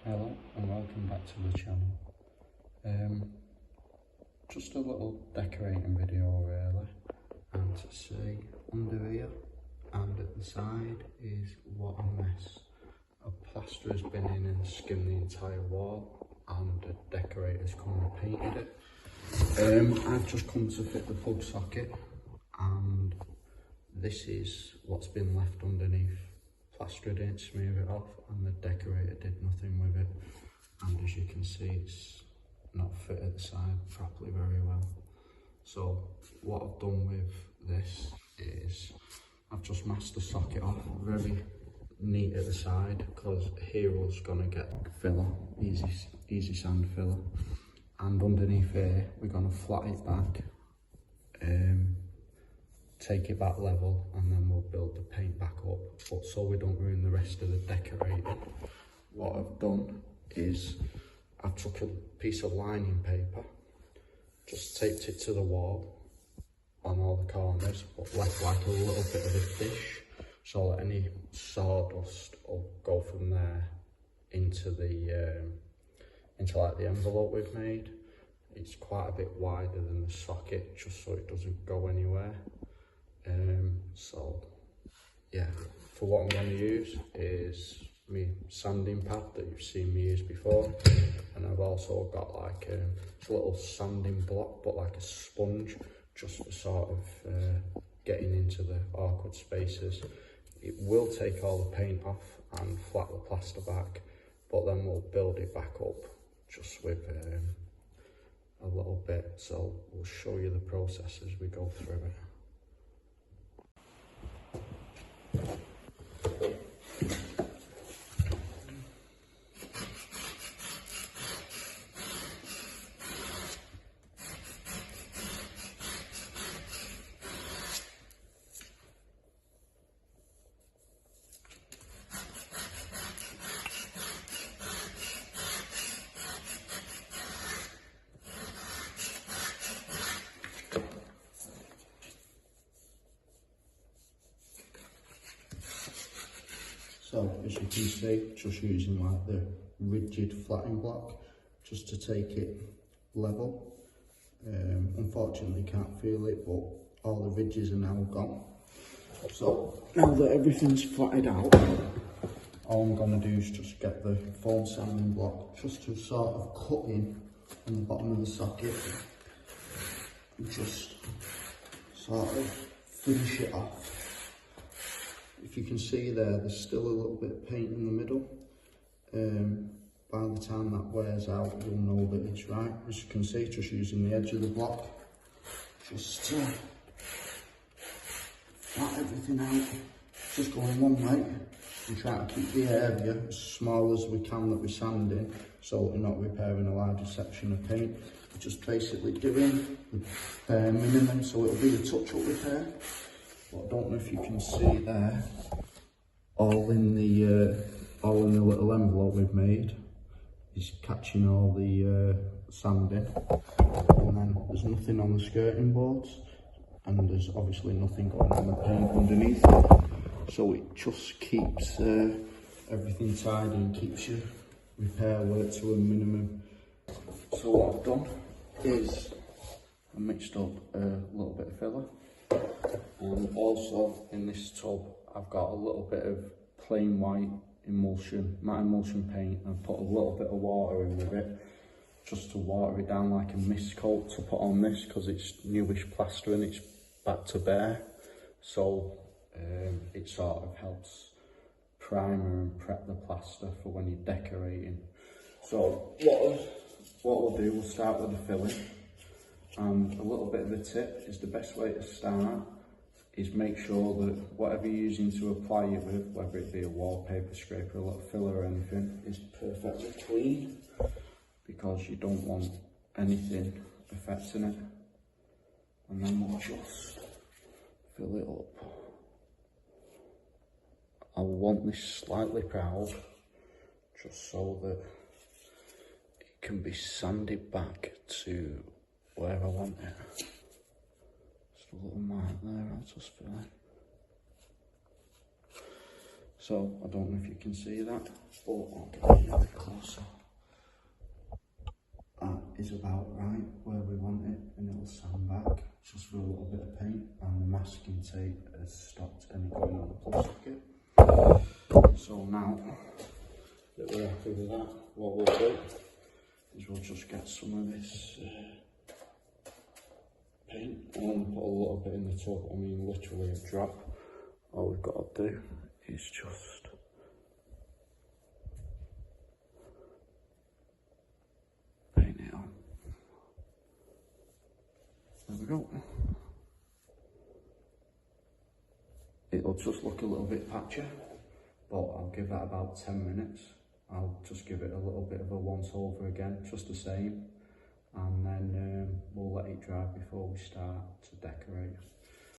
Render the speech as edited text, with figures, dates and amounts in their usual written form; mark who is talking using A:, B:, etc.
A: Hello and welcome back to the channel. Just a little decorating video really, and to see under here and at the side is what a mess. A plaster has been in and skimmed the entire wall, and the decorator's come and painted it. I've just come to fit the plug socket, and this is what's been left underneath. Plaster didn't smear it off and the decorator did nothing with it, and as you can see it's not fit at the side properly very well. So what I've done with this is I've just masked the socket off very neat at the side, because Hero's gonna get filler, easy sand filler, and underneath here we're gonna flat it back, take it back level, and then we'll build the paint back up. But so we don't ruin the rest of the decorating, what I've done is I took a piece of lining paper, just taped it to the wall on all the corners, but left like a little bit of a dish so that any sawdust will go from there into the into like the envelope we've made. It's quite a bit wider than the socket, just so it doesn't go anywhere. So yeah, for what I'm going to use is my sanding pad that you've seen me use before, and I've also got like a little sanding block, but like a sponge, just for sort of getting into the awkward spaces. It will take all the paint off and flat the plaster back, but then we'll build it back up just with a little bit. So we'll show you the process as we go through it. So as you can see, just using like the rigid flattening block just to take it level. Unfortunately you can't feel it, but all the ridges are now gone. So now that everything's flattened out, all I'm going to do is just get the foam sanding block just to sort of cut in on the bottom of the socket and just sort of finish it off. If you can see there's still a little bit of paint in the middle. By the time that wears out, you'll know that it's right. As you can see, just using the edge of the block, just to flat everything out, just going one way, and try to keep the area as small as we can that we're sanding, so we're not repairing a larger section of paint. We're just basically doing the bare minimum, so it'll be a touch-up repair. But I don't know if you can see there, all in the little envelope we've made is catching all the sanding, and then there's nothing on the skirting boards, and there's obviously nothing going on the paint underneath it, so it just keeps everything tidy and keeps your repair work to a minimum. So what I've done is I mixed up a little bit of filler. And also in this tub I've got a little bit of plain white emulsion, matte emulsion paint, and I've put a little bit of water in with it just to water it down like a mist coat to put on this, because it's newish plaster and it's back to bare, so it sort of helps primer and prep the plaster for when you're decorating. So what we'll do, we'll start with the filling. And a little bit of a tip is the best way to start is make sure that whatever you're using to apply it with, whether it be a wallpaper scraper, a little filler or anything, is perfectly clean, because you don't want anything affecting it. And then we'll just fill it up. I want this slightly proud, just so that it can be sanded back to where I want it. Just a little mark there, I'll just fill in. So I don't know if you can see that, but I'll get it a bit closer. That is about right where we want it, and it'll sand back just with a little bit of paint, and the masking tape has stopped any green on the plus socket. So now that we're happy with that, what we'll do is we'll just get some of this paint. I'll only put a little bit in the tub, I mean literally a drop. All we've got to do is just paint it on. There we go. It'll just look a little bit patchy, but I'll give that about 10 minutes. I'll just give it a little bit of a once over again, just the same, and then we'll let it dry before we start to decorate.